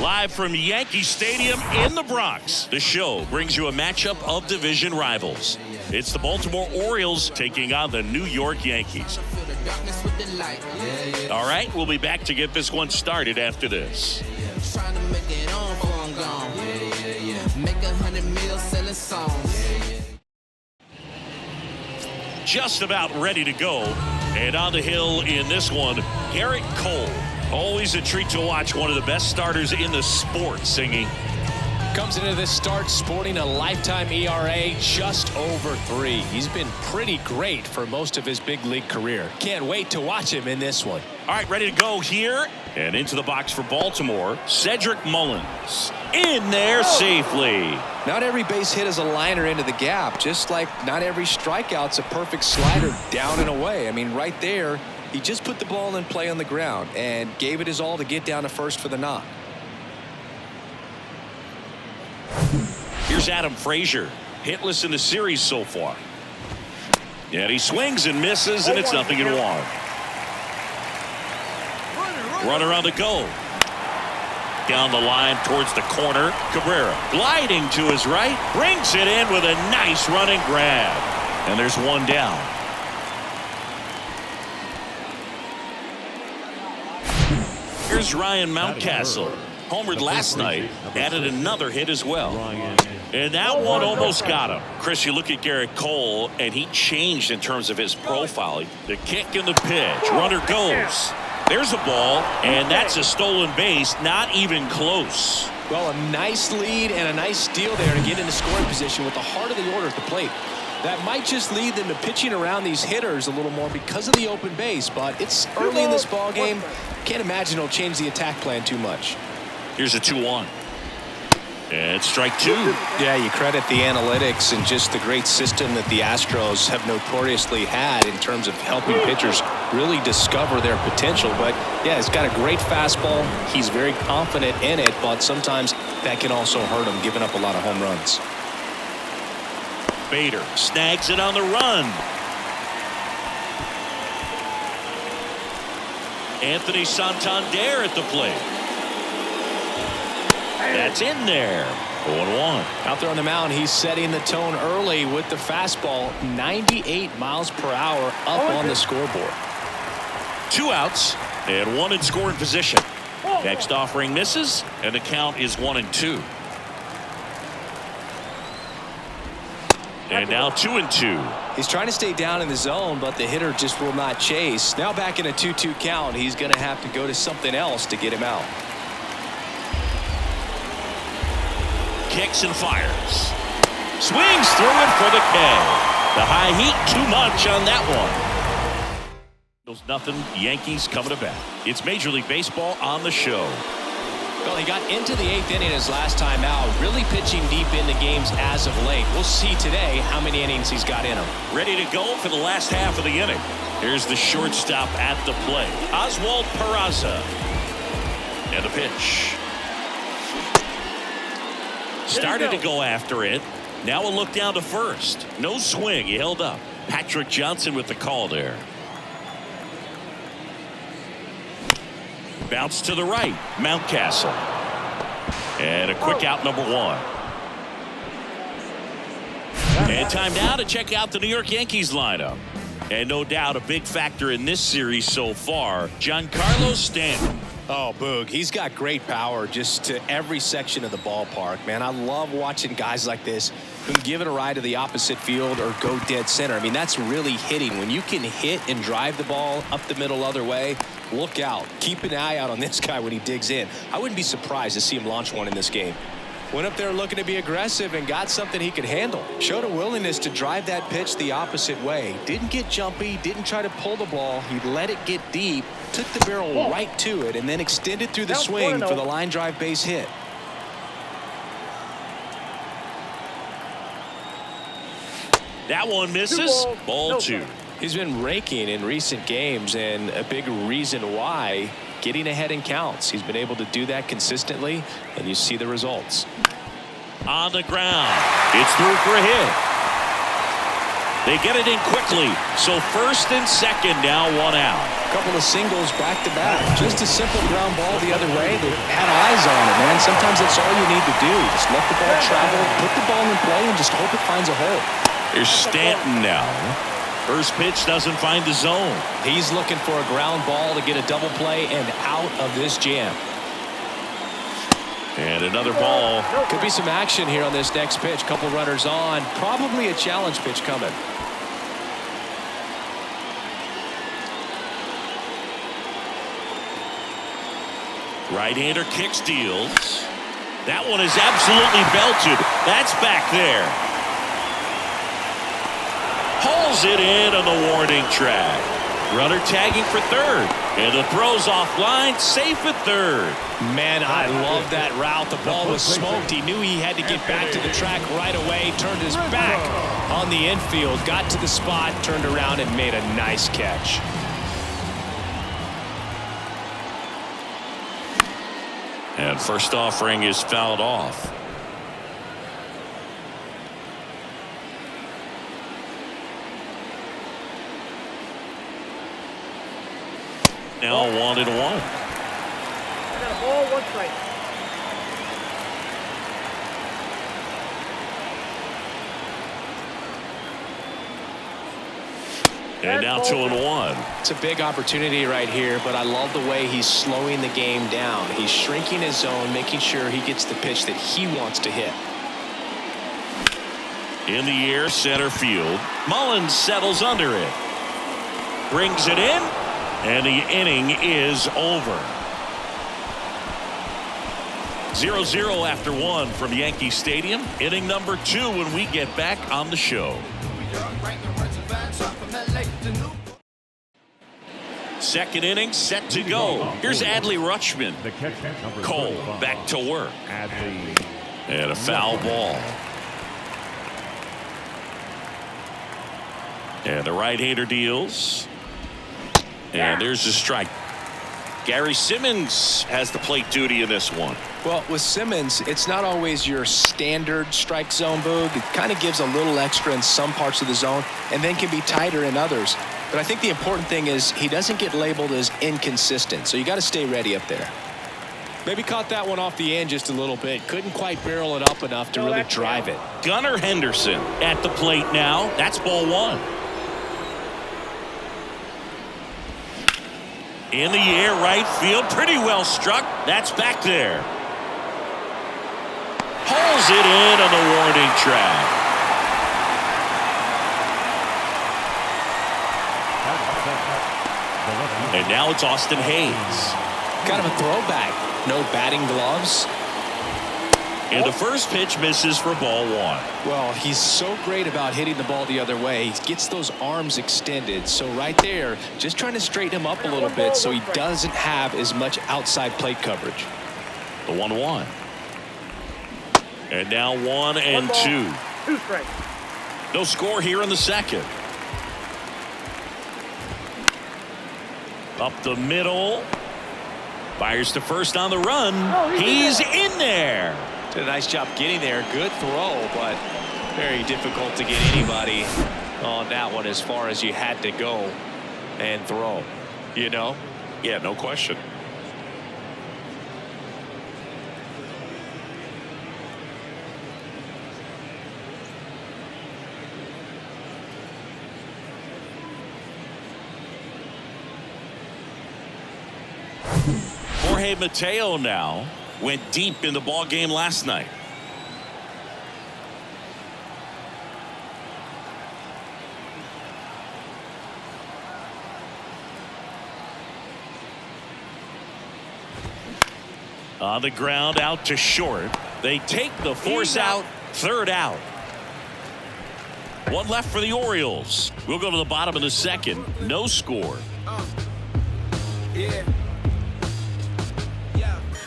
Live from Yankee Stadium in the Bronx, the show brings you a matchup of division rivals. It's the Baltimore Orioles taking on the New York Yankees. All right, we'll be back to get this one started after this. Just about ready to go. And on the hill in this one, Garrett Cole. Always a treat to watch one of the best starters in the sport singing. Comes into this start sporting a lifetime ERA just over 3. He's been pretty great for most of his big league career. Can't wait to watch him in this one. All right, ready to go here. And into the box for Baltimore, Cedric Mullins. In there safely. Not every base hit is a liner into the gap, just like not every strikeout's a perfect slider down and away. I mean, right there, he just put the ball in play on the ground and gave it his all to get down to first for the knock. Here's Adam Frazier, hitless in the series so far. And he swings and misses, and it's 0-1. Runner on the go. Down the line towards the corner. Cabrera gliding to his right, brings it in with a nice running grab. And there's one down. Here's Ryan Mountcastle. Homered last night, added another hit as well. And that one almost got him. Chris, you look at Garrett Cole, and he changed in terms of his profile. The kick and the pitch. Runner goes. There's a ball, and that's a stolen base. Not even close. Well, a nice lead and a nice steal there to get into scoring position with the heart of the order at the plate. That might just lead them to pitching around these hitters a little more because of the open base, but it's early in this ball game. Can't imagine it'll change the attack plan too much. Here's a 2-1. And strike 2. Yeah, you credit the analytics and just the great system that the Astros have notoriously had in terms of helping pitchers really discover their potential. But yeah, he's got a great fastball. He's very confident in it, but sometimes that can also hurt him, giving up a lot of home runs. Bader snags it on the run. Anthony Santander at the plate. That's in there. 0-1. Out there on the mound, he's setting the tone early with the fastball. 98 miles per hour up on the scoreboard. 2 outs and 1 in scoring position. Next offering misses, and the count is 1-2. And now 2-2. He's trying to stay down in the zone, but the hitter just will not chase. Now back in a 2-2 count, he's going to have to go to something else to get him out. Kicks and fires. Swings through it for the K. The high heat too much on that one. Nothing. Yankees coming to bat. It's Major League Baseball on the show. Well, he got into the 8th inning his last time out, really pitching deep into games as of late. We'll see today how many innings he's got in him. Ready to go for the last half of the inning. Here's the shortstop at the plate, Oswald Peraza. And the pitch. Started to go after it. Now a look down to first. No swing. He held up. Patrick Johnson with the call there. Bounce to the right. Mountcastle. And a quick out, number 1. And time now to check out the New York Yankees lineup. And no doubt a big factor in this series so far, Giancarlo Stanton. Oh, Boog, he's got great power just to every section of the ballpark, man. I love watching guys like this who can give it a ride to the opposite field or go dead center. I mean, that's really hitting. When you can hit and drive the ball up the middle other way, look out. Keep an eye out on this guy when he digs in. I wouldn't be surprised to see him launch one in this game. Went up there looking to be aggressive and got something he could handle. Showed a willingness to drive that pitch the opposite way. Didn't get jumpy, didn't try to pull the ball. He let it get deep, took the barrel right to it, and then extended through the swing for the line drive base hit. That one misses. Ball 2. He's been raking in recent games, and a big reason why, getting ahead in counts. He's been able to do that consistently, and you see the results. On the ground. It's through for a hit. They get it in quickly. So first and second now, one out. A couple of singles back to back. Just a simple ground ball the other way. They had eyes on it, man. Sometimes that's all you need to do. Just let the ball travel, put the ball in play, and just hope it finds a hole. Here's Stanton now. First pitch doesn't find the zone. He's looking for a ground ball to get a double play and out of this jam. And another ball. Could be some action here on this next pitch. Couple runners on. Probably a challenge pitch coming. Right-hander kicks, deals. That one is absolutely belted. That's back there. Pulls it in on the warning track. Runner tagging for third. And the throw's offline, safe at third. Man, I love that route. The ball was smoked. He knew he had to get back to the track right away. Turned his back on the infield. Got to the spot, turned around, and made a nice catch. And first offering is fouled off. Now 1-1. I got a ball, 1 strike. And now 2-1. It's a big opportunity right here, but I love the way he's slowing the game down. He's shrinking his zone, making sure he gets the pitch that he wants to hit. In the air, center field. Mullins settles under it. Brings it in, and the inning is over. 0-0 after 1 from Yankee Stadium. Inning number 2 when we get back on the show. Second inning set to go. Here's Adley Rutschman. Cole back to work. And a foul ball. And the right-hander deals. And there's a strike. Gary Simmons has the plate duty in this one. Well, with Simmons, it's not always your standard strike zone, Boog. It kind of gives a little extra in some parts of the zone and then can be tighter in others. But I think the important thing is he doesn't get labeled as inconsistent, so you got to stay ready up there. Maybe caught that one off the end just a little bit. Couldn't quite barrel it up enough to really drive it. Gunnar Henderson at the plate now. That's ball 1. In the air, right field, pretty well struck. That's back there. Pulls it in on the warning track. And now it's Austin Hayes. Kind of a throwback. No batting gloves. And the first pitch misses for ball 1. Well, he's so great about hitting the ball the other way. He gets those arms extended. So right there, just trying to straighten him up a little bit so he doesn't have as much outside plate coverage. The 1-1. And now 1 and 2. 2 strikes. No score here in the second. Up the middle. Fires to first on the run. He's in there. Did a nice job getting there. Good throw, but very difficult to get anybody on that one as far as you had to go and throw. You know? Yeah, no question. Jorge Mateo now went deep in the ball game last night. On the ground, out to short. They take the force out. Third out. One left for the Orioles. We'll go to the bottom of the second. No score. Yeah.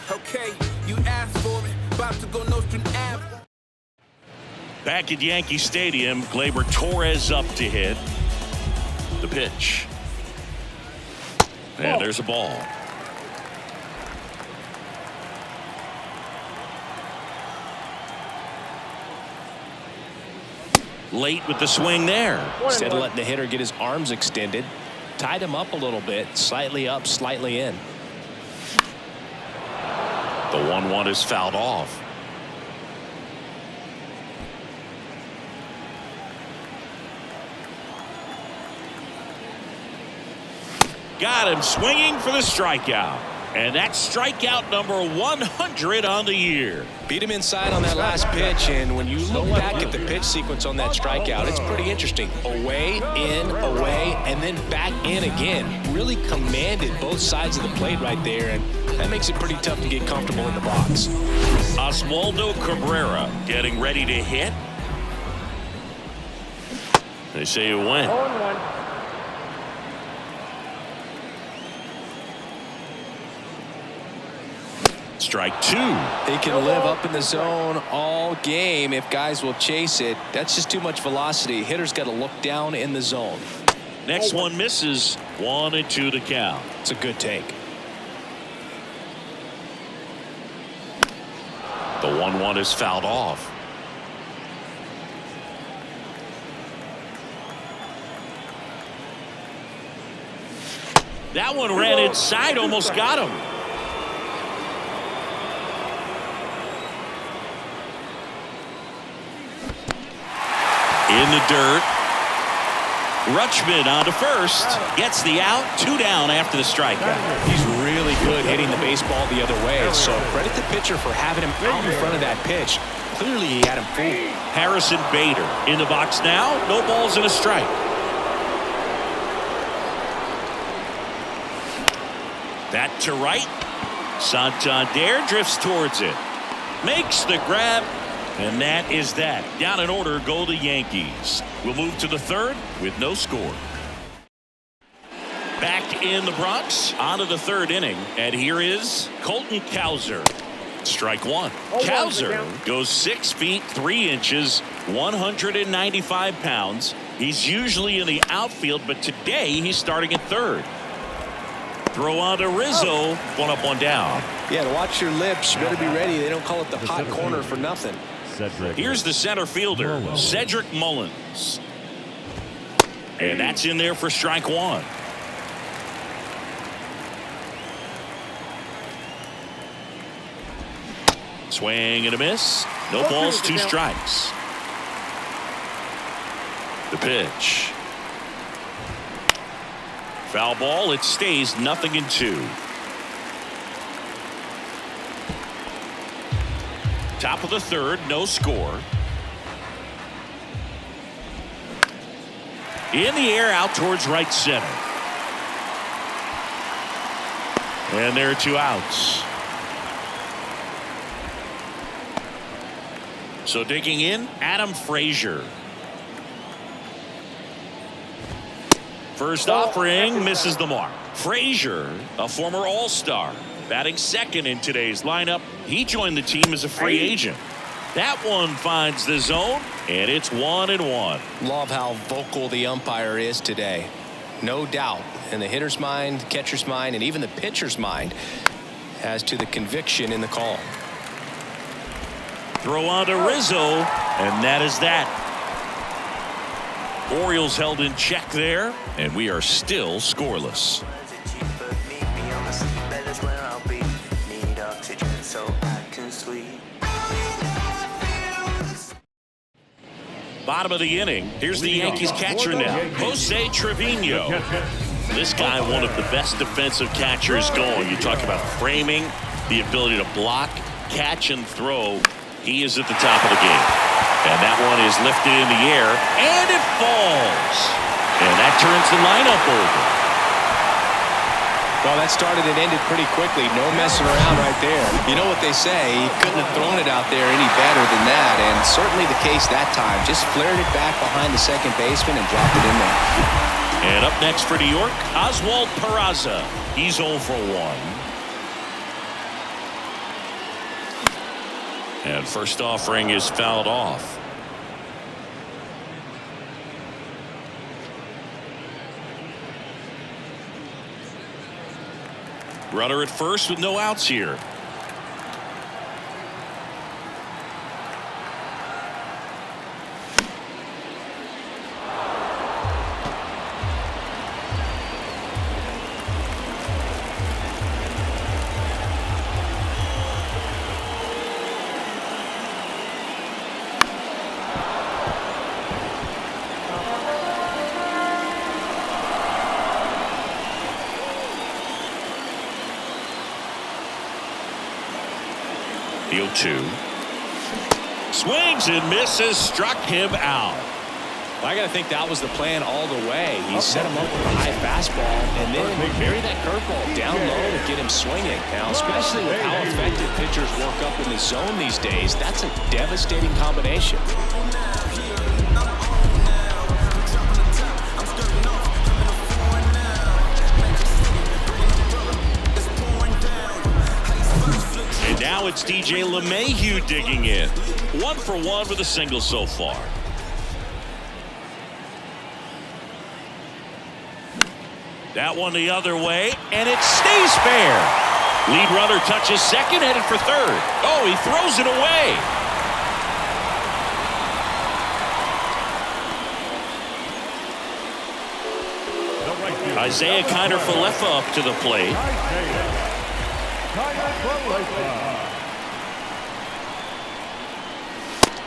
Okay, you asked for it. About to go Nostrum Ave. Back at Yankee Stadium, Gleyber Torres up to hit. The pitch. And there's a ball. late with the swing there. Instead of letting the hitter get his arms extended, tied him up a little bit, slightly up, slightly in. The 1-1 is fouled off. Got him swinging for the strikeout. And that's strikeout number 100 on the year. Beat him inside on that last pitch, and when you look back at the pitch sequence on that strikeout, it's pretty interesting. Away, in, away, and then back in again. Really commanded both sides of the plate right there, and that makes it pretty tough to get comfortable in the box. Oswaldo Cabrera getting ready to hit. They say it went. 0-1. Strike 2. He can live up in the zone all game if guys will chase it. That's just too much velocity. Hitter's got to look down in the zone. Next one misses. 1-2 to count. It's a good take. The 1-1 is fouled off. That one ran inside, almost got him. In the dirt. Rutschman on to first. Gets the out. 2 down after the strikeout. He's really good hitting the baseball the other way. So credit the pitcher for having him out in front of that pitch. Clearly he had him fooled. Harrison Bader in the box now. No balls and a strike. That to right. Santander drifts towards it. Makes the grab. And that is that. Down in order go the Yankees. We'll move to the third with no score. Back in the Bronx, on to the third inning. And here is Colton Cowser. Strike 1. Cowser goes 6 feet 3 inches, 195 pounds. He's usually in the outfield, but today he's starting at third. Throw on to Rizzo. 1 up, 1 down. Yeah, to watch your lips. You better be ready. They don't call it the hot corner for nothing. Here's the center fielder, Cedric Mullins. And that's in there for strike 1. Swing and a miss. No balls, 2 strikes. The pitch. Foul ball. It stays 0-2. Top of the third, no score. In the air, out towards right center. And there are 2 outs. So digging in, Adam Frazier. First offering misses the mark. Frazier, a former All-Star, batting second in today's lineup. He joined the team as a free agent. That one finds the zone, and it's 1-1. Love how vocal the umpire is today. No doubt in the hitter's mind, catcher's mind, and even the pitcher's mind as to the conviction in the call. Throw on to Rizzo, and that is that. Orioles held in check there, and we are still scoreless. Bottom of the inning. Here's the Yankees catcher now, Jose Trevino. This guy, one of the best defensive catchers going. You talk about framing, the ability to block, catch, and throw. He is at the top of the game. And that one is lifted in the air, and it falls. And that turns the lineup over. Well, that started and ended pretty quickly. No messing around right there. You know what they say, he couldn't have thrown it out there any better than that, and certainly the case that time. Just flared it back behind the second baseman and dropped it in there. And up next for New York, Oswald Peraza. He's 0 for 1. And first offering is fouled off. Runner at first with no outs here. The 0-2. Swings and misses, struck him out. I got to think that was the plan all the way. He set him up with a high fastball and then bury that curveball down low to get him swinging. Now, especially with how effective pitchers work up in the zone these days, that's a devastating combination. And now it's DJ LeMahieu digging in. 1 for 1 with a single so far. That one the other way, and it stays fair. Lead runner touches second, headed for third. Oh, he throws it away. Isaiah Kiner-Falefa up to the plate.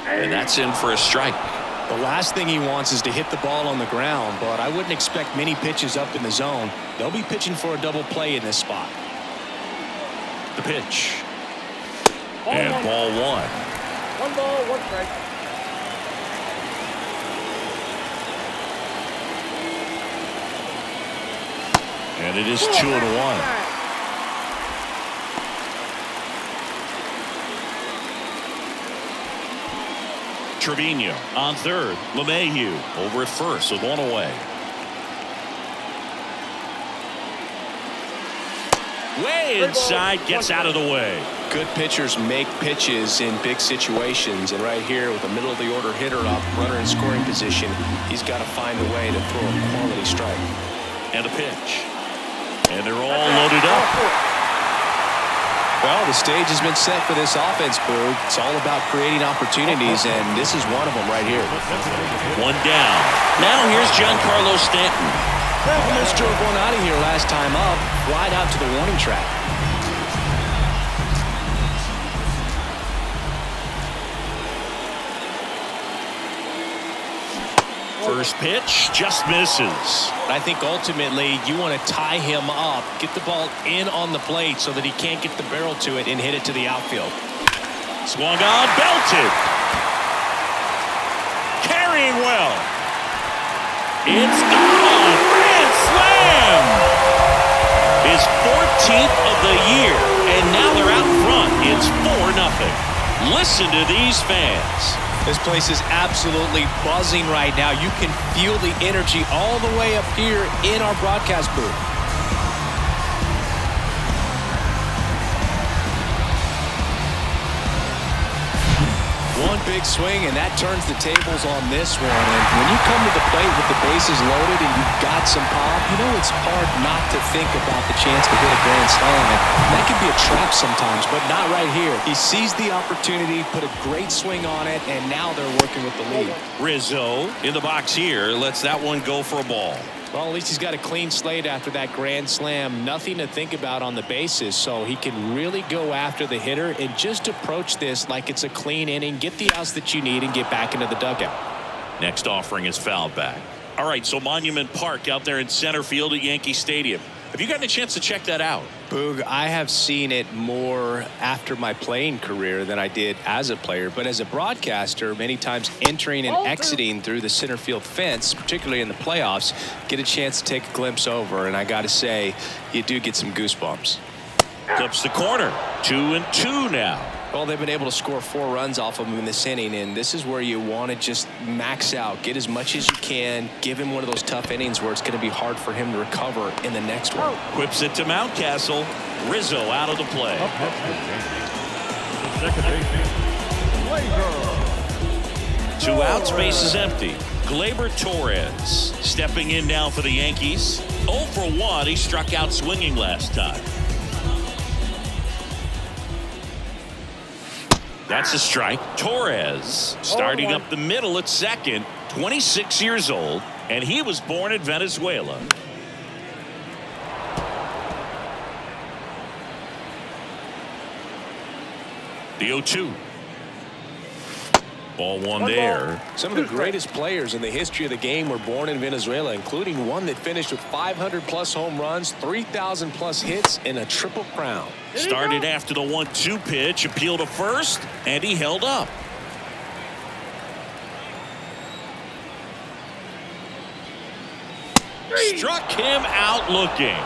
And that's in for a strike. The last thing he wants is to hit the ball on the ground, but I wouldn't expect many pitches up in the zone. They'll be pitching for a double play in this spot. The pitch. And ball 1. 1 ball, 1 strike. And it is 2-1. Trevino on third. LeMahieu over at first with 1 away. Way inside, gets out of the way. Good pitchers make pitches in big situations, and right here with a middle of the order hitter up, runner in scoring position, he's got to find a way to throw a quality strike. And a pitch. And they're all loaded up. Well, the stage has been set for this offense, Boog. It's all about creating opportunities, and this is one of them right here. 1 down. Now here's Giancarlo Stanton. Almost drove one out of here last time up, right out to the warning track. First pitch just misses. I think ultimately you want to tie him up, get the ball in on the plate so that he can't get the barrel to it and hit it to the outfield. Swung on, belted. Carrying well. It's gone. Grand slam. His 14th of the year, and now they're out front. It's 4-0. Listen to these fans. This place is absolutely buzzing right now. You can feel the energy all the way up here in our broadcast booth. One big swing, and that turns the tables on this one. And when you come to the plate with the bases loaded and you've got some pop, you know it's hard not to think about the chance to hit a grand slam. And that can be a trap sometimes, but not right here. He sees the opportunity, put a great swing on it, and now they're working with the lead. Rizzo in the box here lets that one go for a ball. Well, at least he's got a clean slate after that grand slam. Nothing to think about on the bases, so he can really go after the hitter and just approach this like it's a clean inning, get the outs that you need, and get back into the dugout. Next offering is fouled back. All right, so Monument Park out there in center field at Yankee Stadium. Have you gotten a chance to check that out? Boog, I have seen it more after my playing career than I did as a player. But as a broadcaster, many times entering and exiting through the center field fence, particularly in the playoffs, get a chance to take a glimpse over. And I got to say, you do get some goosebumps. Clips the corner. 2-2 now. Well, they've been able to score 4 runs off of him in this inning, and this is where you want to just max out, get as much as you can, give him one of those tough innings where it's going to be hard for him to recover in the next one. Whips it to Mountcastle. Rizzo out of the play. 2 outs, base is empty. Gleyber Torres stepping in now for the Yankees. 0 for 1. He struck out swinging last time. That's a strike. Torres starting up the middle at second, 26 years old, and he was born in Venezuela. The 0-2. Ball one there. Some of the greatest players in the history of the game were born in Venezuela, including one that finished with 500-plus home runs, 3,000-plus hits, and a triple crown. Started after the 1-2 pitch, appeal to first, and he held up. Struck him out looking.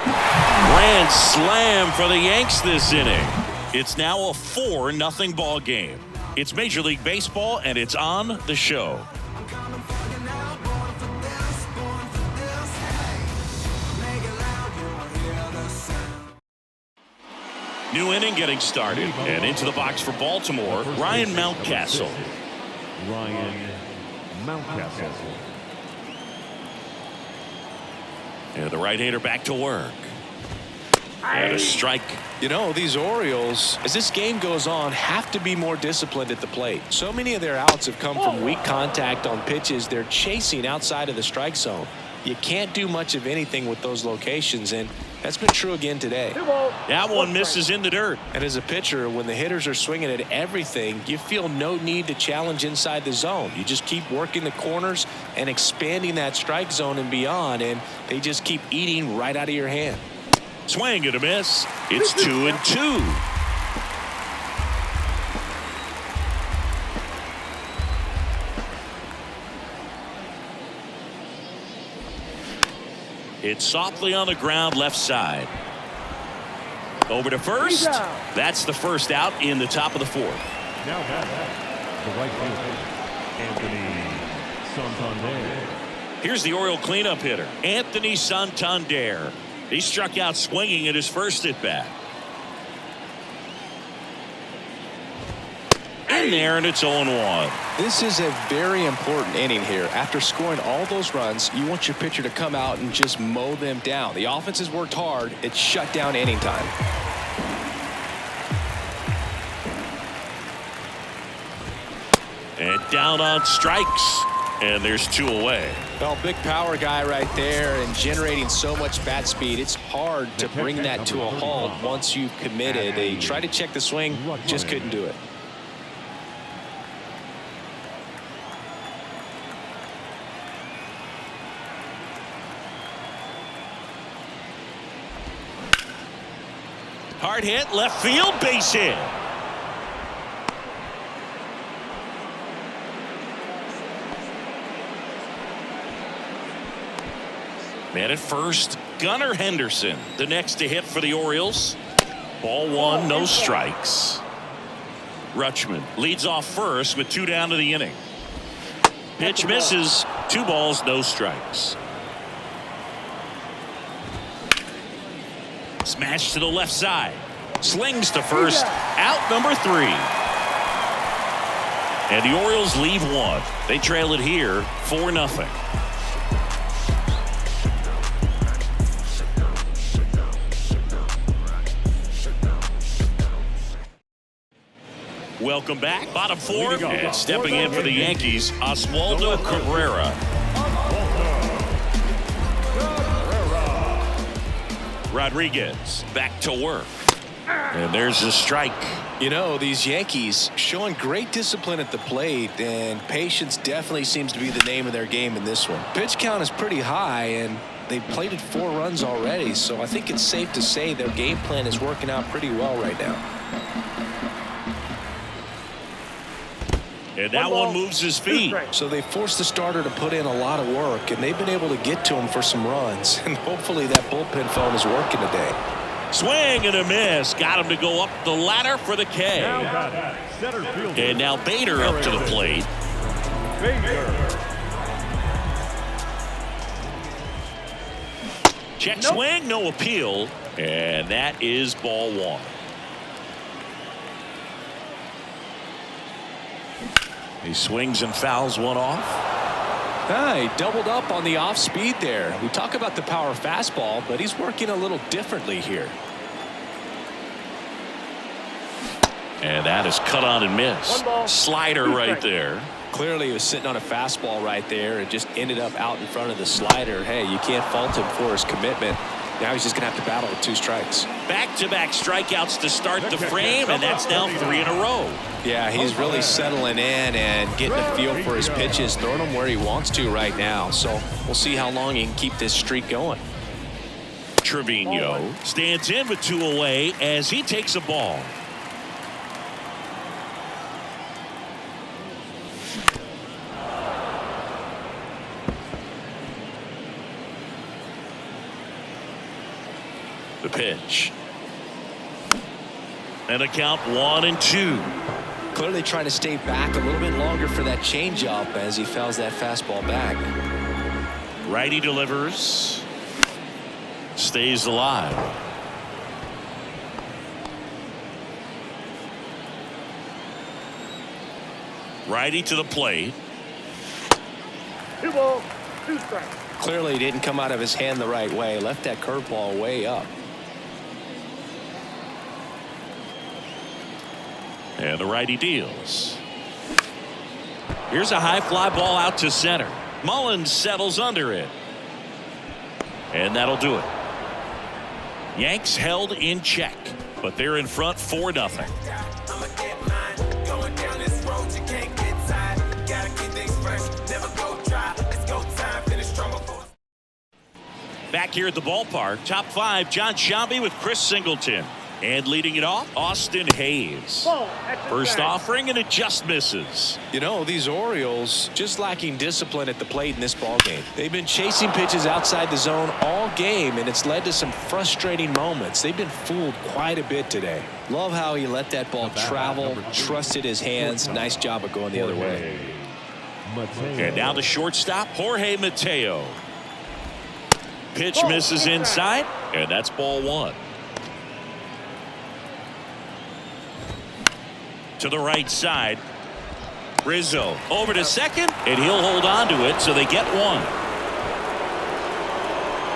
Grand slam for the Yanks this inning. It's now a 4-0 ball game. It's Major League Baseball, and it's on the show. New inning getting started, and into the box for Baltimore, Ryan Mountcastle. And the right-hander back to work. And a strike. You know, these Orioles, as this game goes on, have to be more disciplined at the plate. So many of their outs have come from weak contact on pitches they're chasing outside of the strike zone. You can't do much of anything with those locations, and that's been true again today. That one misses in the dirt. And as a pitcher, when the hitters are swinging at everything, you feel no need to challenge inside the zone. You just keep working the corners and expanding that strike zone and beyond, and they just keep eating right out of your hand. Swing and a miss. It's 2-2. It's softly on the ground left side. Over to first. That's the first out in the top of the fourth. Now the right fielder, Anthony Santander. Here's the Oriole cleanup hitter, Anthony Santander. He struck out swinging at his first at bat. In there, and it's 0-1. This is a very important inning here. After scoring all those runs, you want your pitcher to come out and just mow them down. The offense has worked hard. It's shut down inning time. And down on strikes. And there's 2 away. Well, big power guy right there and generating so much bat speed. It's hard to bring that to a halt once you've committed. They tried to check the swing, just couldn't do it. Hard hit, left field, base hit. Man at first, Gunnar Henderson, the next to hit for the Orioles. Ball one, no strikes. Rutschman leads off first with 2 down to the inning. Pitch misses, 2 balls, no strikes. Smash to the left side. Slings to first, out number 3. And the Orioles leave 1. They trail it here 4-0. Welcome back. Bottom 4. And stepping in for the Yankees, Oswaldo Cabrera. Rodriguez back to work. And there's a strike. You know, these Yankees showing great discipline at the plate, and patience definitely seems to be the name of their game in this one. Pitch count is pretty high, and they've plated 4 runs already, so I think it's safe to say their game plan is working out pretty well right now. And that one moves his feet. So they forced the starter to put in a lot of work, and they've been able to get to him for some runs. And hopefully that bullpen phone is working today. Swing and a miss. Got him to go up the ladder for the K. And now Bader up to the plate. Check swing, no appeal. And that is ball 1. He swings and fouls one off. He doubled up on the off speed there. We talk about the power fastball, but he's working a little differently here. And that is cut on and missed. Slider right there. Clearly he was sitting on a fastball right there and just ended up out in front of the slider. Hey, you can't fault him for his commitment. Now he's just going to have to battle with 2 strikes. Back-to-back strikeouts to start the frame, and that's now 3 in a row. Yeah, he's really settling in and getting a feel for his pitches, throwing them where he wants to right now. So we'll see how long he can keep this streak going. Trevino stands in with 2 away as he takes a ball. The pitch. And a count 1-2. Clearly trying to stay back a little bit longer for that changeup as he fouls that fastball back. Righty delivers. Stays alive. Righty to the plate. 2 balls, 2 strikes. Clearly didn't come out of his hand the right way. Left that curveball way up. And the righty deals. Here's a high fly ball out to center. Mullins settles under it. And that'll do it. Yanks held in check, but they're in front 4-0. Back here at the ballpark, top 5, John Shelby with Chris Singleton. And leading it off, Austin Hayes. First offering, and it just misses. You know, these Orioles just lacking discipline at the plate in this ball game. They've been chasing pitches outside the zone all game, and it's led to some frustrating moments. They've been fooled quite a bit today. Love how he let that ball travel, trusted his hands. Nice job of going the other way. And now the shortstop, Jorge Mateo. Pitch misses inside, and that's ball 1. To the right side. Rizzo over to second, and he'll hold on to it, so they get 1.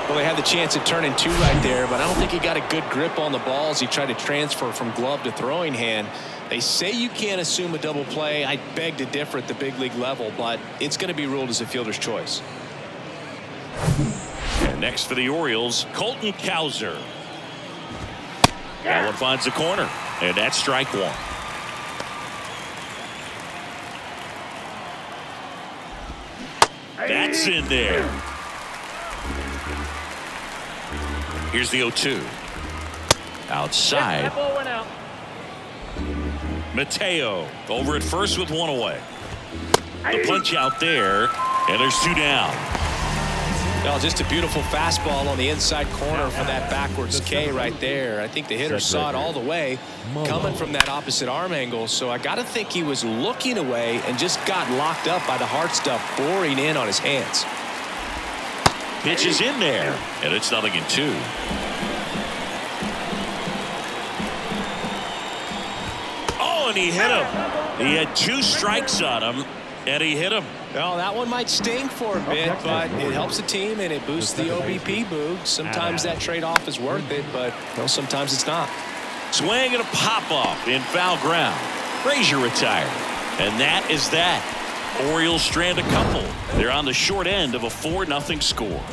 Well, they had the chance at turning 2 right there, but I don't think he got a good grip on the ball as he tried to transfer from glove to throwing hand. They say you can't assume a double play. I beg to differ at the big league level, but it's going to be ruled as a fielder's choice. And next for the Orioles, Colton Cowser. That one finds the corner, and that's strike 1. That's in there. Here's the 0-2. Outside. That ball went out. Mateo over at first with 1 away. The punch out there, and there's 2 down. Well, just a beautiful fastball on the inside corner for that backwards K right there. I think the hitter saw it all the way coming from that opposite arm angle. So I got to think he was looking away and just got locked up by the hard stuff boring in on his hands. Pitch is in there, and it's 0-2. Oh, and he hit him. He had 2 strikes on him, and he hit him. Well, that one might sting for a bit, but it helps the team and it boosts the OBP boog. Sometimes that trade-off is worth it, but sometimes it's not. Swing and a pop-off in foul ground. Frazier retired. And that is that. Orioles strand a couple. They're on the short end of a 4-0 score.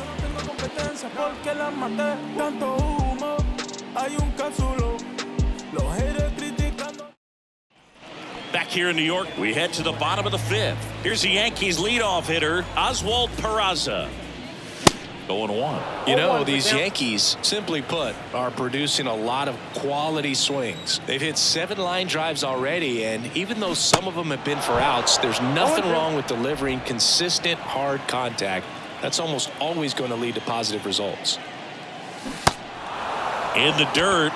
Back here in New York, we head to the bottom of the 5th. Here's the Yankees leadoff hitter, Oswald Peraza. Going 1. You know, these Yankees, simply put, are producing a lot of quality swings. They've hit 7 line drives already, and even though some of them have been for outs, there's nothing wrong with delivering consistent, hard contact. That's almost always going to lead to positive results. In the dirt.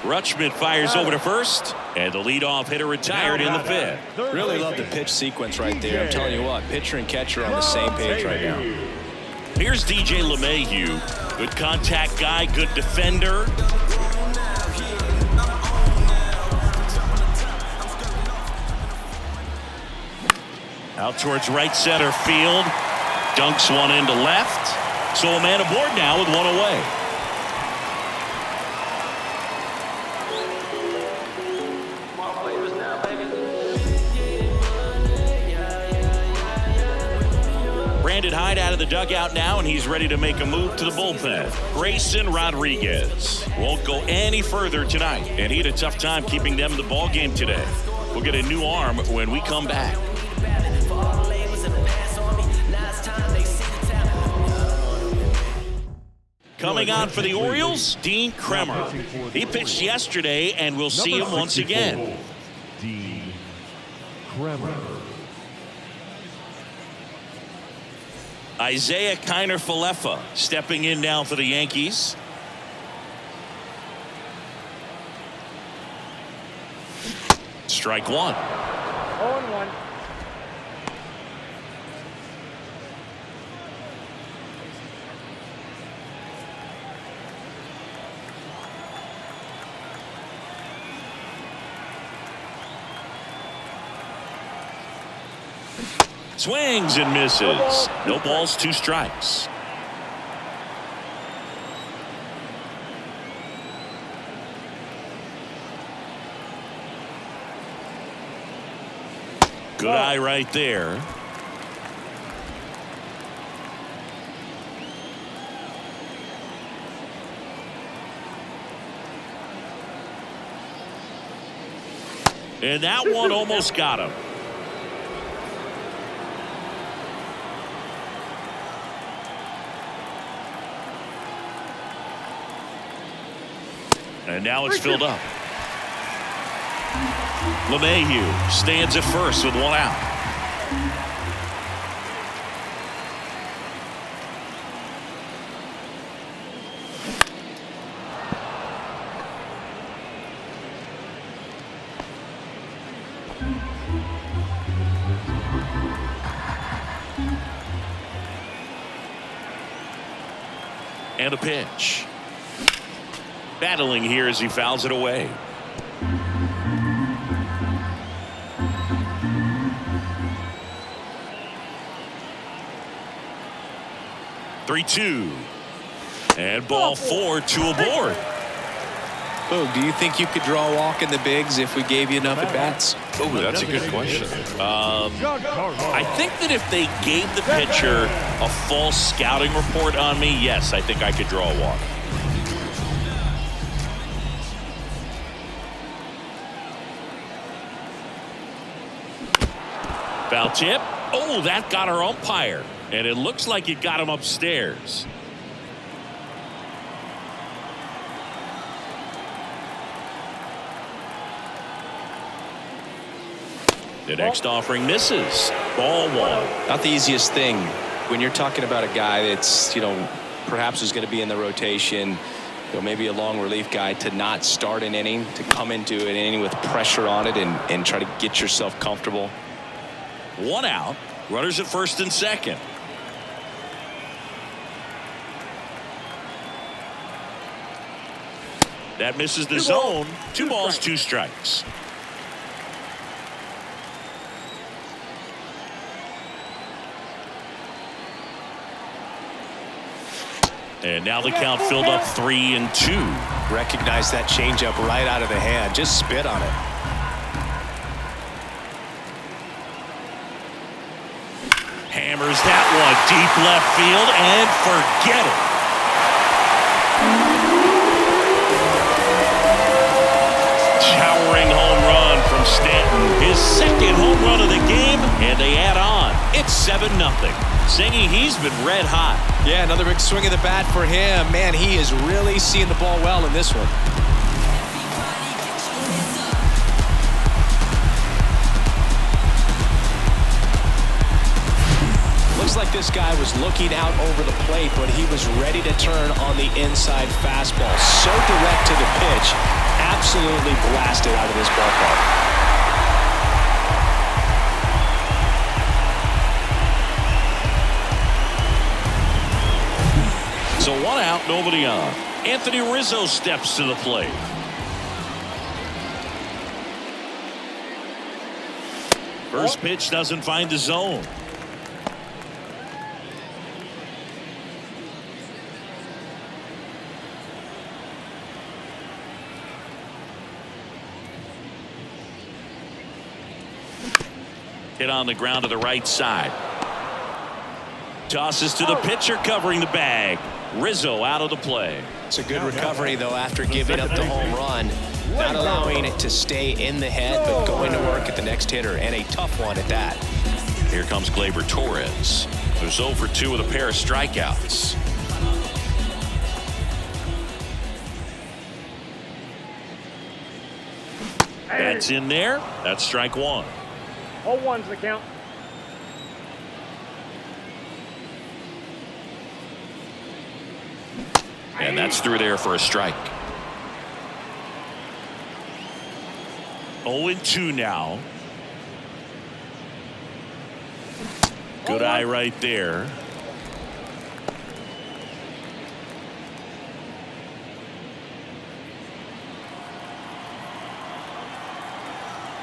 Rutschman fires over to first, and the leadoff hitter retired in the 5th. Really love the pitch sequence right there. I'm telling you what, pitcher and catcher are on the same page right now. Here's DJ LeMahieu. Good contact guy, good defender. Out towards right center field. Dunks one into left. So a man aboard now with 1 away. find it hide out of the dugout now, and he's ready to make a move to the bullpen. Grayson Rodriguez won't go any further tonight, and he had a tough time keeping them in the ball game today. We'll get a new arm when we come back. Coming on for the Orioles, Dean Kremer. He pitched yesterday, and we'll see him once again. Dean Kremer. Isaiah Kiner-Falefa stepping in now for the Yankees. Strike one. 0-1. Swings and misses. No balls, 2 strikes. Good eye right there. And that one almost got him. And now it's filled up. LeMahieu stands at first with 1 out. And a pitch. Battling here as he fouls it away. (3-2) and ball 4, 2 aboard. Boog, do you think you could draw a walk in the bigs if we gave you enough at bats? Oh, that's a good question. I think that if they gave the pitcher a false scouting report on me, yes, I think I could draw a walk. Foul tip. Oh, that got our umpire. And it looks like it got him upstairs. The next offering misses. Ball 1. Not the easiest thing when you're talking about a guy that's, perhaps is going to be in the rotation, maybe a long relief guy, to not start an inning, to come into an inning with pressure on it and try to get yourself comfortable. 1 out. Runners at first and second. That misses the zone. 2 balls, 2 strikes. And now the count filled up 3-2. Recognize that changeup right out of the hand. Just spit on it. Hammers that one deep left field and forget it. Towering home run from Stanton. His 2nd home run of the game, and they add on. It's 7-0. Singy, he's been red hot. Yeah, another big swing of the bat for him. Man, he is really seeing the ball well in this one. Looks like this guy was looking out over the plate, but he was ready to turn on the inside fastball. So direct to the pitch. Absolutely blasted out of this ballpark. So 1 out, nobody on. Anthony Rizzo steps to the plate. First pitch doesn't find the zone. Hit on the ground to the right side. tosses to the pitcher covering the bag. Rizzo out of the play. It's a good recovery, though, after giving up the home run. Not allowing it to stay in the head, but going to work at the next hitter, and a tough one at that. Here comes Gleyber Torres, who's 0 for 2 with a pair of strikeouts. That's in there. That's strike one. All one's the count. And that's through there for a strike. 0-2 now. Good eye right there.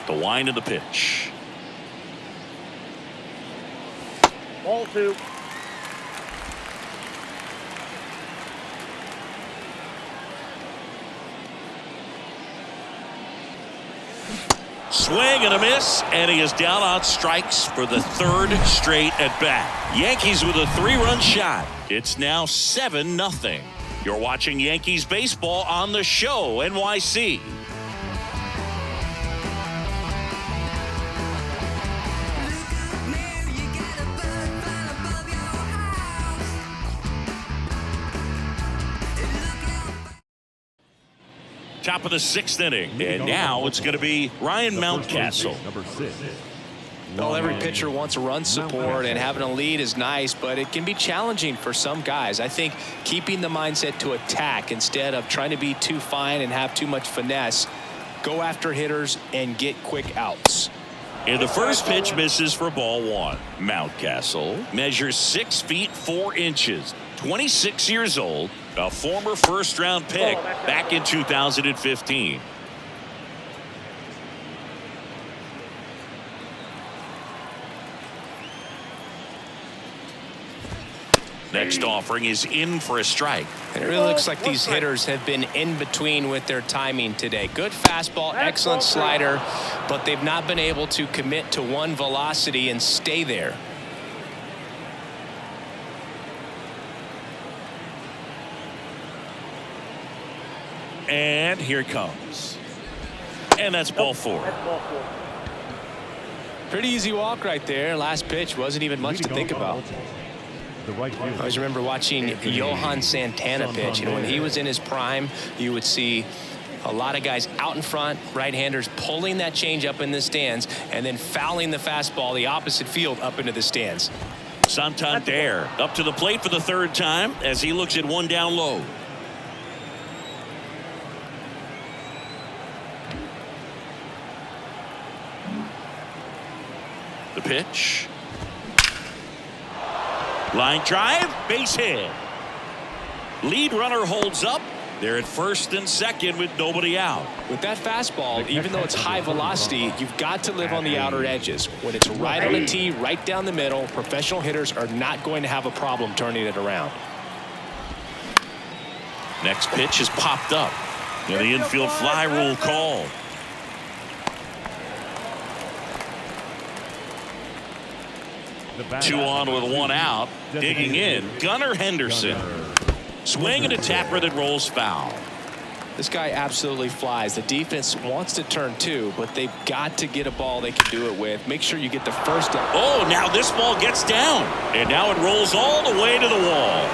The wind of the pitch. Ball 2. Swing and a miss, and he is down on strikes for the third straight at bat. Yankees with a 3-run shot. It's now 7-0. You're watching Yankees baseball on the show, NYC. Top of the 6th inning, and now it's going to be Ryan Mountcastle. Number 6. Well, every pitcher wants run support, and having a lead is nice, but it can be challenging for some guys. I think keeping the mindset to attack instead of trying to be too fine and have too much finesse, go after hitters and get quick outs. And the first pitch misses for ball 1. Mountcastle measures 6 feet 4 inches, 26 years old, a former first-round pick back in 2015. Next offering is in for a strike. It really looks like these hitters have been in between with their timing today. Good fastball, excellent slider, but they've not been able to commit to one velocity and stay there. And here it comes. And that's ball 4. Pretty easy walk right there. Last pitch wasn't even much to think about. I always remember watching Johan Santana pitch, and when he was in his prime, you would see a lot of guys out in front, right-handers pulling that change up in the stands and then fouling the fastball the opposite field up into the stands. Santander up to the plate for the 3rd time as he looks at one down low. The pitch. Line drive, base hit. Lead runner holds up. They're at first and second with nobody out. With that fastball, even though it's high velocity, you've got to live on the outer edges. When it's right on the tee, right down the middle, professional hitters are not going to have a problem turning it around. Next pitch is popped up. And the infield fly rule called. Two on with one out. Digging in, Gunnar Henderson. Swing and a tapper that rolls foul. This guy absolutely flies. The defense wants to turn 2, but they've got to get a ball they can do it with. Make sure you get the first down. Oh, now this ball gets down. And now it rolls all the way to the wall.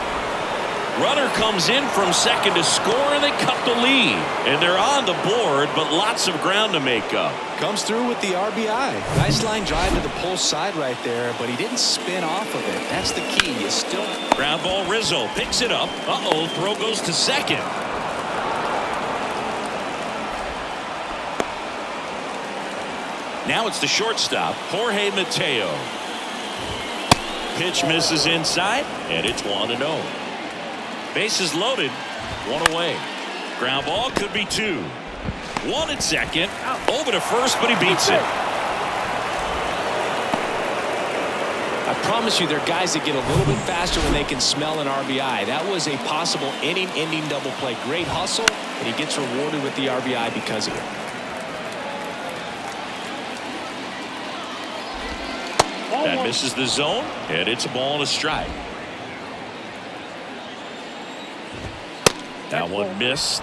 Runner comes in from second to score, and they cut the lead. And they're on the board, but lots of ground to make up. Comes through with the RBI. Nice line drive to the pull side right there, but he didn't spin off of it. That's the key. You still... Ground ball, Rizzo picks it up. Uh-oh, throw goes to second. Now it's the shortstop, Jorge Mateo. Pitch misses inside, and it's 1-0. Bases loaded, 1 away. Ground ball could be 2. 1 at second, over to first, but he beats it. I promise you, there are guys that get a little bit faster when they can smell an RBI. That was a possible inning-ending double play. Great hustle, and he gets rewarded with the RBI because of it. That misses the zone, and it's a ball and a strike. That one missed.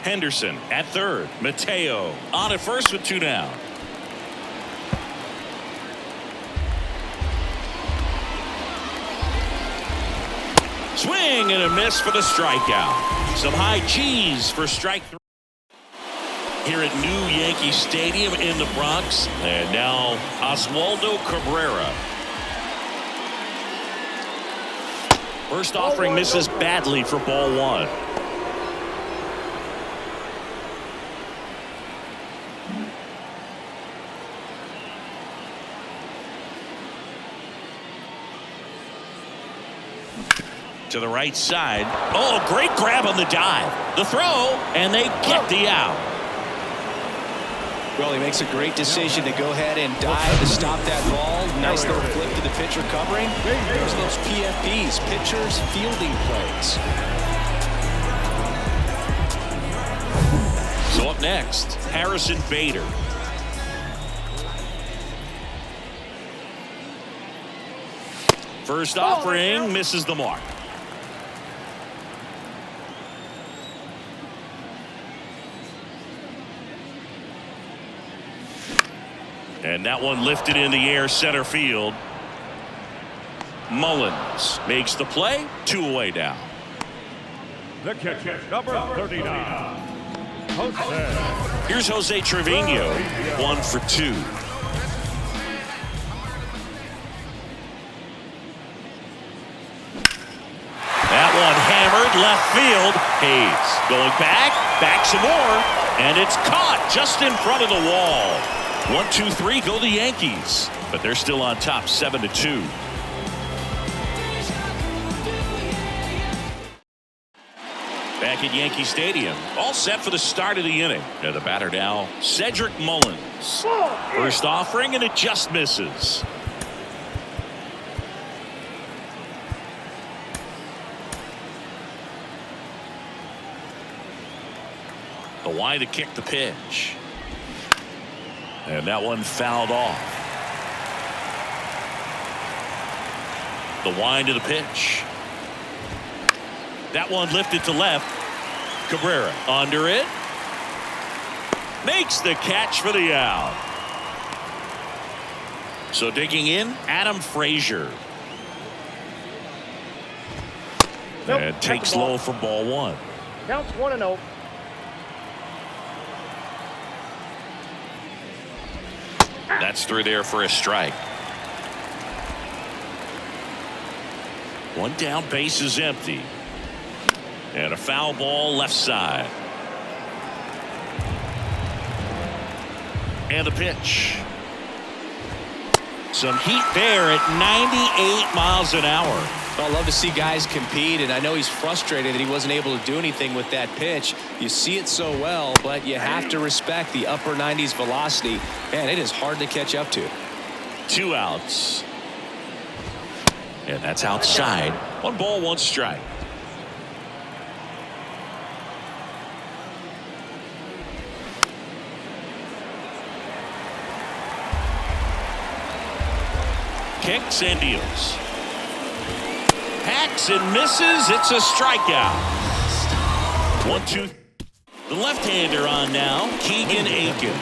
Henderson at third. Mateo on at first with 2 down. Swing and a miss for the strikeout. Some high cheese for strike 3 here at New Yankee Stadium in the Bronx. And now Oswaldo Cabrera. First offering misses badly for ball 1. To the right side. Oh, great grab on the dive. The throw, and they get the out. Well, he makes a great decision to go ahead and dive to stop that ball. Nice little flip to the pitcher covering. There's those PFPs, pitchers fielding plays. So up next, Harrison Bader. First offering misses the mark. And that one lifted in the air center field. Mullins makes the play. 2 away now. The catcher, number 39. Jose. Here's Jose Trevino. 1 for 2. That one hammered left field. Hayes going back some more, and it's caught just in front of the wall. 1-2-3 go the Yankees, but they're still on top 7-2. Back at Yankee Stadium, all set for the start of the inning. And the batter now, Cedric Mullins. First offering, and it just misses. The wide to kick the pitch. And that one fouled off. The wind to the pitch. That one lifted to left. Cabrera under it. Makes the catch for the out. So digging in, Adam Frazier. And takes low for ball 1. Counts 1-0. That's through there for a strike. 1 down, base is empty. And a foul ball left side. And the pitch. Some heat there at 98 miles an hour. Well, I love to see guys compete, and I know he's frustrated that he wasn't able to do anything with that pitch. You see it so well, but you have to respect the upper 90s velocity, and it is hard to catch up to. 2 outs. And that's outside. 1 ball, 1 strike. Kicks and deals. Hacks and misses. It's a strikeout. 1-2. The left-hander on now, Keegan Aiken.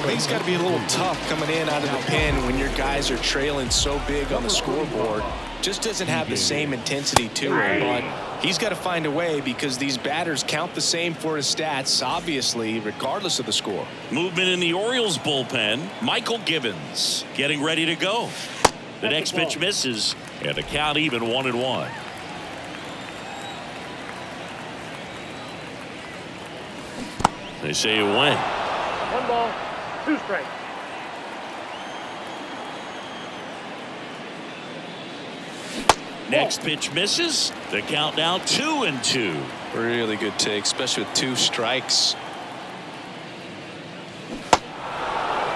He's got to be a little tough coming in out of the pen when your guys are trailing so big on the scoreboard. Just doesn't have the same intensity to it, but he's got to find a way because these batters count the same for his stats, obviously, regardless of the score. Movement in the Orioles bullpen. Michael Gibbons getting ready to go. The next pitch misses, and the count even 1-1. They say it went. 1 ball, 2 strikes. Next pitch misses. The count now 2-2. Really good take, especially with 2 strikes.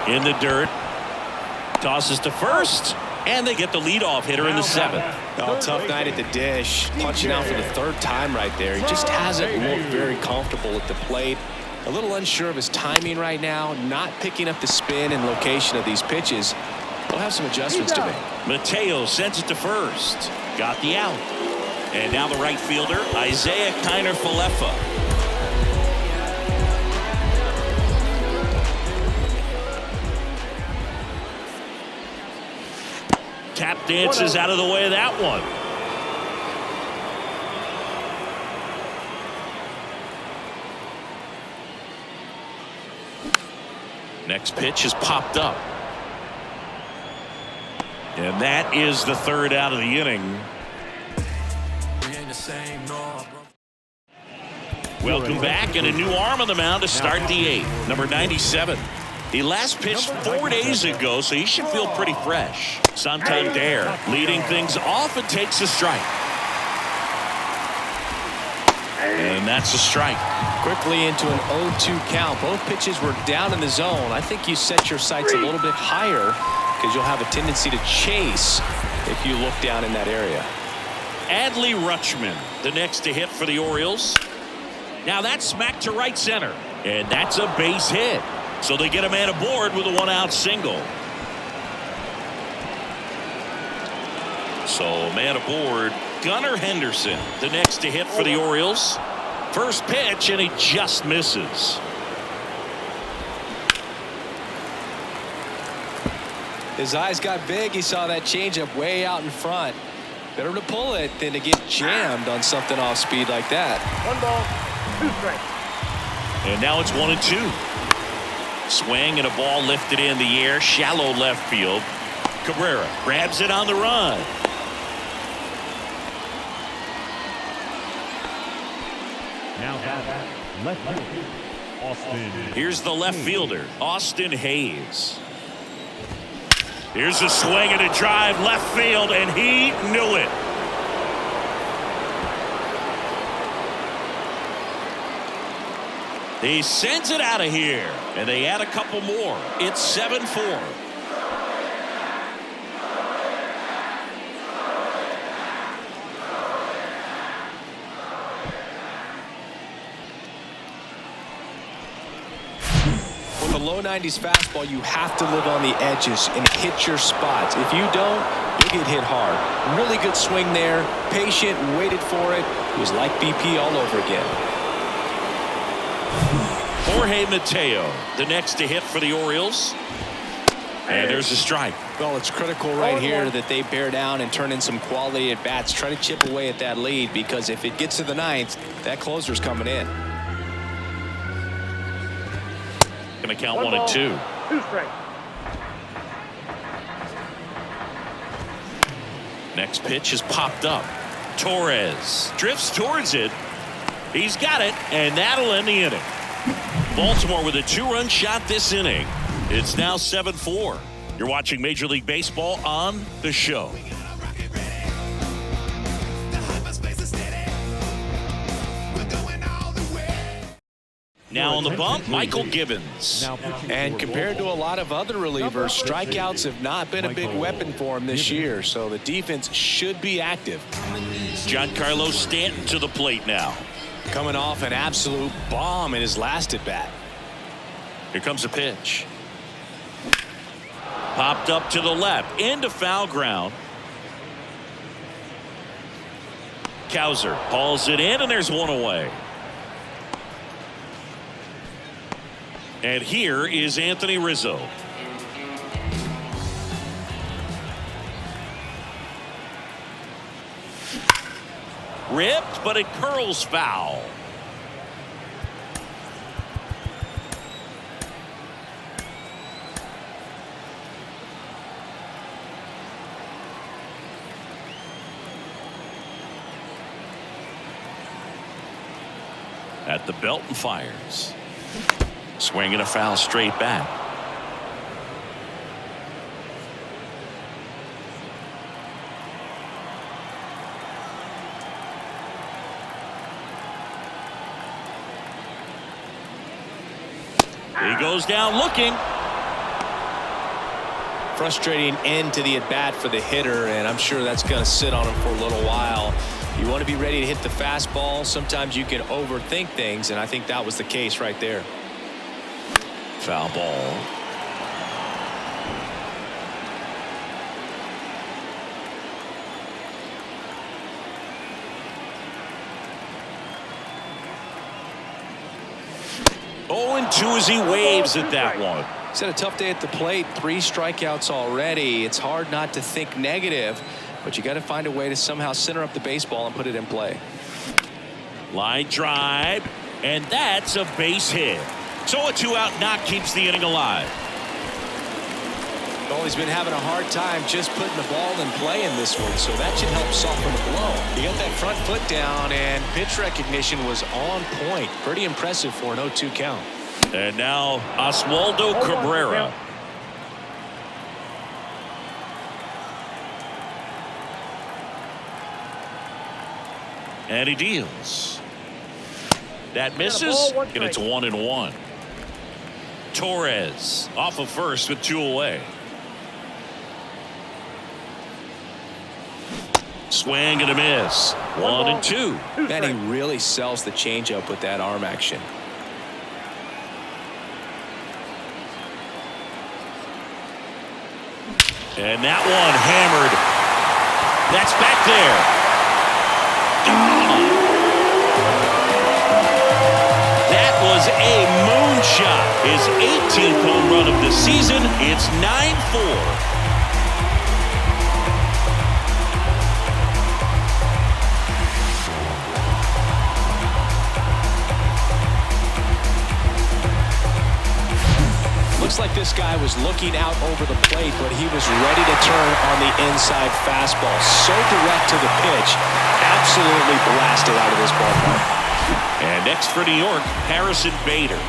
In the dirt. Tosses to first. And they get the leadoff hitter in the 7th. Oh, tough night at the dish. Punching out for the 3rd time right there. He just hasn't looked very comfortable at the plate. A little unsure of his timing right now. Not picking up the spin and location of these pitches. They'll have some adjustments to make. Mateo sends it to first. Got the out. And now the right fielder, Isaiah Kiner-Falefa. Tap dances out of the way of that one. Next pitch is popped up. And that is the third out of the inning. Welcome back, and a new arm on the mound to start the eighth. Number 97. He last pitched 4 days ago, so he should feel pretty fresh. Santander leading things off and takes a strike. And that's a strike. Quickly into an 0-2 count. Both pitches were down in the zone. I think you set your sights a little bit higher because you'll have a tendency to chase if you look down in that area. Adley Rutschman, the next to hit for the Orioles. Now that's smacked to right center, and that's a base hit. So they get a man aboard with a one-out single. So man aboard, Gunnar Henderson, the next to hit for the Orioles. First pitch, and he just misses. His eyes got big. He saw that changeup way out in front. Better to pull it than to get jammed on something off speed like that. 1 ball, 2 strikes. And now it's 1-2. Swing and a ball lifted in the air, shallow left field. Cabrera grabs it on the run. Now that left field, Austin. Here's the left fielder, Austin Hayes. Here's a swing and a drive left field, and he knew it. He sends it out of here, and they add a couple more. It's 7-4. With a low 90s fastball, you have to live on the edges and hit your spots. If you don't, you get hit hard. Really good swing there. Patient, waited for it. It was like BP all over again. Jorge Mateo, the next to hit for the Orioles. And there's a strike. Well, it's critical right here that they bear down and turn in some quality at bats. Try to chip away at that lead, because if it gets to the ninth, that closer's coming in. Going to count 1-2. 2 strikes. Next pitch is popped up. Torres drifts towards it. He's got it, and that'll end the inning. Baltimore with a 2-run shot this inning. It's now 7-4. You're watching Major League Baseball on The Show. Now on the bump, Michael Gibbons. And compared to a lot of other relievers, strikeouts have not been a big weapon for him this year, so the defense should be active. Giancarlo Stanton to the plate now. Coming off an absolute bomb in his last at bat. Here comes a pitch. Popped up to the left, into foul ground. Cowser hauls it in, and there's one away. And here is Anthony Rizzo. Ripped, but it curls foul. At the belt and fires. Swinging a foul straight back. He goes down looking. Frustrating end to the at-bat for the hitter, and I'm sure that's going to sit on him for a little while. You want to be ready to hit the fastball. Sometimes you can overthink things, and I think that was the case right there. Foul ball. 0-2 as he waves at that one. He's had a tough day at the plate. 3 strikeouts already. It's hard not to think negative, but you got to find a way to somehow center up the baseball and put it in play. Line drive, and that's a base hit. So a 2-out knock keeps the inning alive. Well, he's been having a hard time just putting the ball in play in this one, so that should help soften the blow. He got that front foot down, and pitch recognition was on point. Pretty impressive for an 0-2 count. And now Oswaldo Cabrera. And he deals. That misses, and it's 1-1. Torres off of first with 2 away. Swing and a miss. 1-2. And he really sells the changeup with that arm action. And that one hammered. That's back there. That was a moonshot. His 18th home run of the season. It's 9-4. Looks like this guy was looking out over the plate, but he was ready to turn on the inside fastball. So direct to the pitch. Absolutely blasted out of this ballpark. And next for New York, Harrison Bader.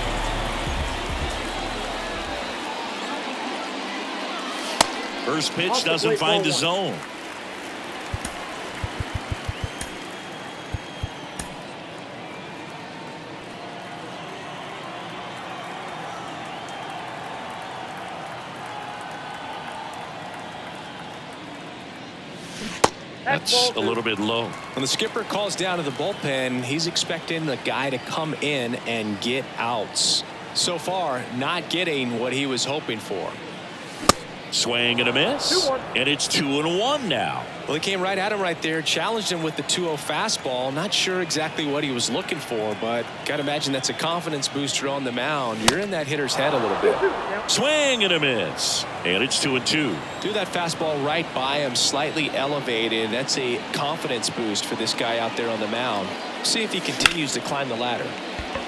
First pitch doesn't find the zone. That's a little bit low. When the skipper calls down to the bullpen, he's expecting the guy to come in and get outs. So far, not getting what he was hoping for. Swing and a miss. And it's 2-1 now. Well, he came right at him right there, challenged him with the 2-0 fastball. Not sure exactly what he was looking for, but got to imagine that's a confidence booster on the mound. You're in that hitter's head a little bit. Swing and a miss. And it's 2-2. Do that fastball right by him, slightly elevated. That's a confidence boost for this guy out there on the mound. See if he continues to climb the ladder.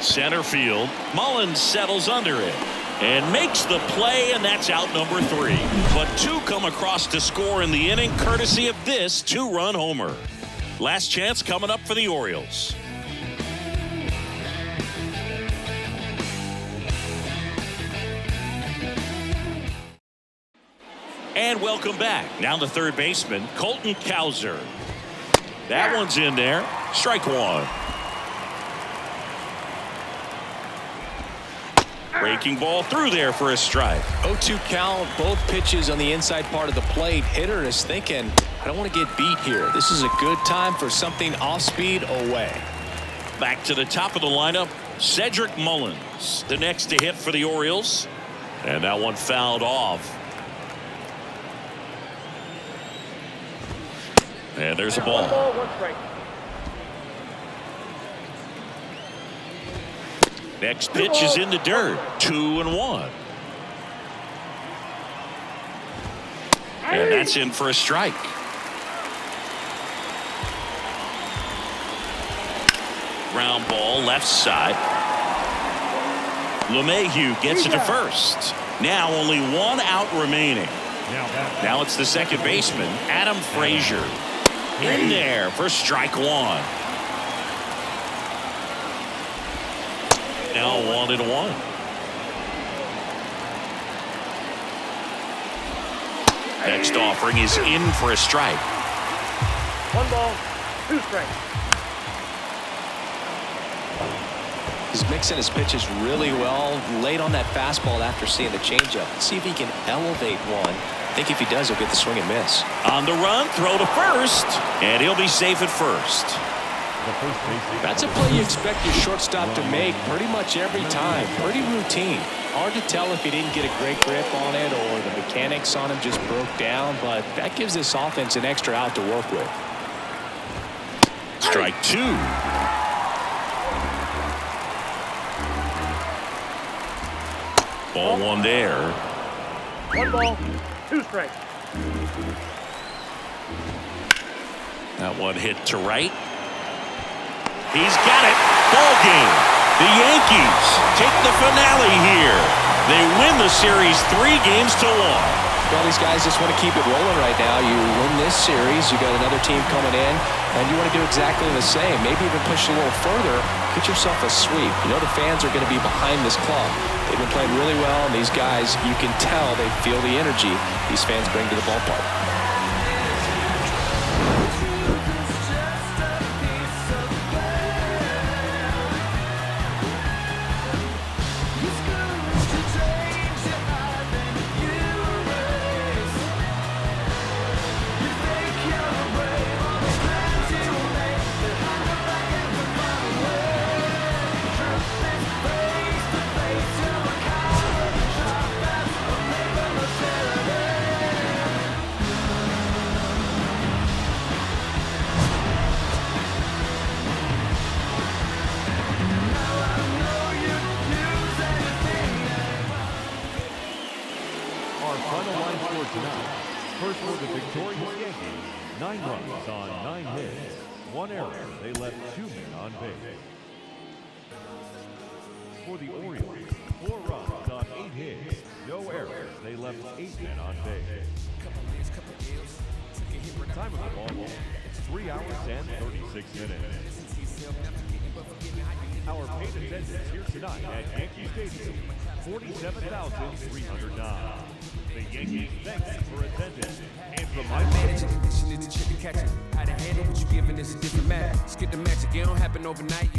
Center field. Mullins settles under it and makes the play, and that's out number 3. But 2 come across to score in the inning, courtesy of this 2-run homer. Last chance coming up for the Orioles. And welcome back. Now the third baseman, Colton Cowser. That one's in there. Strike 1. Breaking ball through there for a strike. 0-2 count, both pitches on the inside part of the plate. Hitter is thinking, I don't want to get beat here. This is a good time for something off speed away. Back to the top of the lineup, Cedric Mullins, the next to hit for the Orioles. And that one fouled off. And there's a ball. Next pitch is in the dirt. 2-1. And that's in for a strike. Ground ball left side. LeMahieu gets it to first. Now only 1 out remaining. Now it's the second baseman, Adam Frazier. In there for strike 1. Now 1-1. Next offering is in for a strike. 1 ball, 2 strikes. He's mixing his pitches really well. Late on that fastball after seeing the changeup. See if he can elevate one. I think if he does, he'll get the swing and miss. On the run, throw to first, and he'll be safe at first. That's a play you expect your shortstop to make pretty much every time. Pretty routine. Hard to tell if he didn't get a great grip on it or the mechanics on him just broke down, but that gives this offense an extra out to work with. Strike 2. Ball one there. 1 ball, 2 strikes. That one hit to right. He's got it. Ball game. The Yankees take the finale here. They win the series 3-1. Well, these guys just want to keep it rolling right now. You win this series, you got another team coming in, and you want to do exactly the same. Maybe even push a little further, get yourself a sweep. You know the fans are going to be behind this club. They've been playing really well, and these guys, you can tell they feel the energy these fans bring to the ballpark. Our final line score tonight. First for the victorious Yankees, 9 runs on 9 hits. 1 error. They left 2 men on base. For the Orioles, 4 runs on 8 hits. No errors. They left 8 men on base. Time of the ball, 3 hours and 36 minutes. Our paid attendance here tonight at Yankee Stadium, 47,309. The Yankees thank you for attendance and remind you. How to handle what you giving is a different matter. Skip the magic, it don't happen overnight.